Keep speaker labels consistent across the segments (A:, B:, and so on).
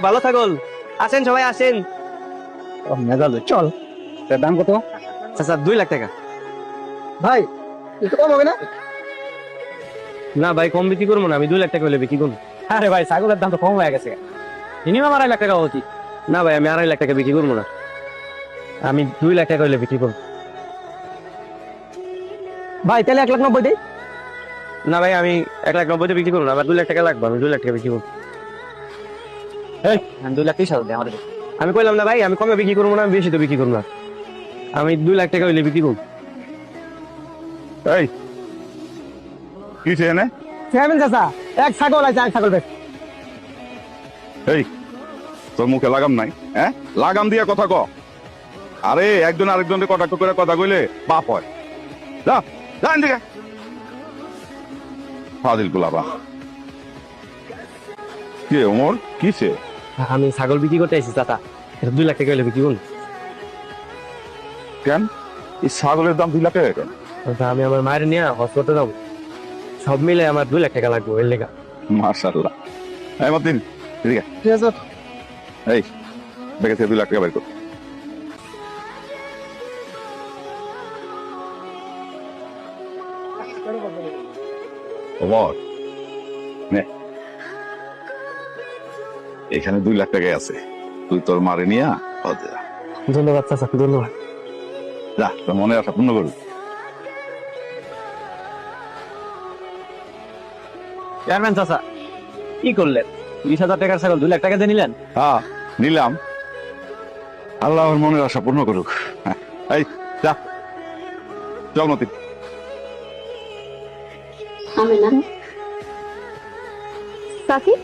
A: ভালো ছাগল। আসেন সবাই আসেন।
B: চল, তার দাম কত?
A: চাচা 2 লাখ টাকা।
B: ভাই একটু কম হবে না?
A: না ভাই, কম বিক্রি করবো না, আমি 2 লাখ টাকা হলে বিক্রি করবো।
B: আরে ভাই, ছাগলের দাম তো কম হয়ে গেছে, মিনিমাম 2.5 লাখ টাকা হওয়া উচিত।
A: না ভাই, আমি 2.5 লাখ টাকা বিক্রি করবো না, আমি 2 লাখ টাকা হলে বিক্রি করবো।
B: ভাই তাহলে 1,90,000 দিই।
A: না ভাই, আমি 1,90,000 বিক্রি করবো না, আমার 2 লাখ টাকা লাগবে, আমি 2 লাখ টাকা বিক্রি করবো।
B: এই 2,30,000 দিই আমাদের।
A: আমি কইলাম না ভাই, আমি কমে বিক্রি করবো না, আমি বেশি তো বিক্রি করবো না, আমি 2 লাখ টাকা হইলে বিক্রি করবো।
C: এই কি চেনে?
B: চেয়ারম্যান চাচা, এক ছাগল আছে, এক ছাগল বেশ।
C: এই তোর মুখে লাগাম নাই? হ্যাঁ, লাগাম দিয়ে কথা ক। আরে একজন আরেকজনের কটাক্ষ করে কথা কইলে পাপ হয়। যা যা এদিকে। ফাজিল গুলাবা। কে ওমর, কিসে?
A: আমি ছাগল বিক্রি করতে আইছি চাচা, এটা 2 লাখ টাকা হইলে বিক্রি করবো।
C: কেন এই ছাগলের দাম 2 লাখ টাকা কেন?
A: চাচা, আমি আমার মায়ের নিয়ে হসপিটালে যাবো, সব মিলে আমার 2 লাখ টাকা লাগবে এর লেগা।
C: মাশাআল্লাহ। এই মতিন এদিকে।
B: ঠিক আছে।
C: এই ব্যাগে থেকে 2 লাখ টাকা বের কর। ওমর নে, এখানে 2 লাখ টাকা আছে, তুই তোর মারে নিয়া হদে যা।
A: ধন্যবাদ চাচা, ধন্যবাদ।
C: যা, তোর মনে আশা পূর্ণ করবি।
B: চেয়ারম্যান চাচা, কি করলেন? 20,000 টাকার ছাগল 2 লাখ টাকা দিয়ে নিলেন?
C: হ্যাঁ নিলাম, আল্লাহ ওর মনের আশা পূর্ণ করুক। হ্যাঁ, এই যা, চল মতি।
D: আমি না সাফি,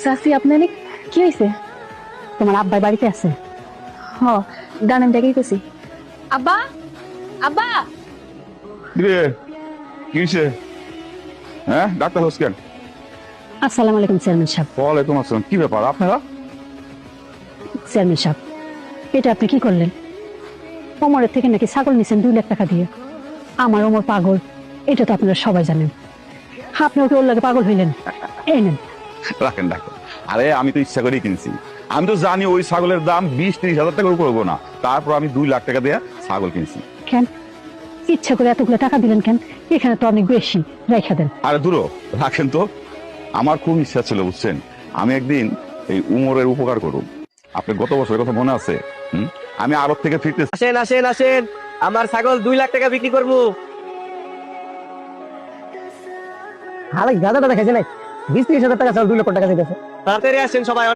D: সাফি আপনার কি হয়েছে? তোমার আব্বার বাড়িতে আছে? হ, দাঁড়ান দেখেই গেছি। আব্বা, আব্বা।
C: রে কিসে? হ্যাঁ, ডাক্তার হোসেন।
D: আসসালামু আলাইকুম চেয়ারম্যান সাহেব।
C: ওয়ালাইকুম আসসালাম। কি ব্যাপার আপনারা?
D: চেয়ারম্যান সাহেব, এটা আপনি কি করলেন? ওমরের থেকে নাকি ছাগল নিছেন 2 লাখ টাকা দিয়ে। আমার ওমর পাগল, এটা তো আপনারা সবাই জানেন। আপনি ওকে ওর লাগে পাগল হইলেন। এই নেন।
C: রাখেন রাখেন। আরে আমি তো ইচ্ছা করেই কিনছি, আমি তো জানি ওই ছাগলের দাম 20-30 হাজার টাকার উপর হবো না, তারপর আমি 2 লাখ টাকা দিয়ে ছাগল কিনছি।
D: কেন ইচ্ছা করে এতগুলো টাকা দিলেন কেন? এখানে তো অনেক বেশি, রেখে দেন।
C: আরে দূর রাখেন তো, আমার খুব ইচ্ছা ছিল বুঝছেন, আমি একদিন এই উমরের উপকার করুন। আপনি গত বছরের কথা মনে আছে? আমি আরব থেকে ফিরতে
A: আসেন আসেন আসেন, আমার ছাগল 2 লাখ টাকা বিক্রি করবো।
B: আরে গাদাটা দেখাইছে নাই, 20-30 হাজার টাকা ছাগল 2 লক্ষ টাকা দিতেছে।
A: তাড়াতাড়ি আসেন সবাই।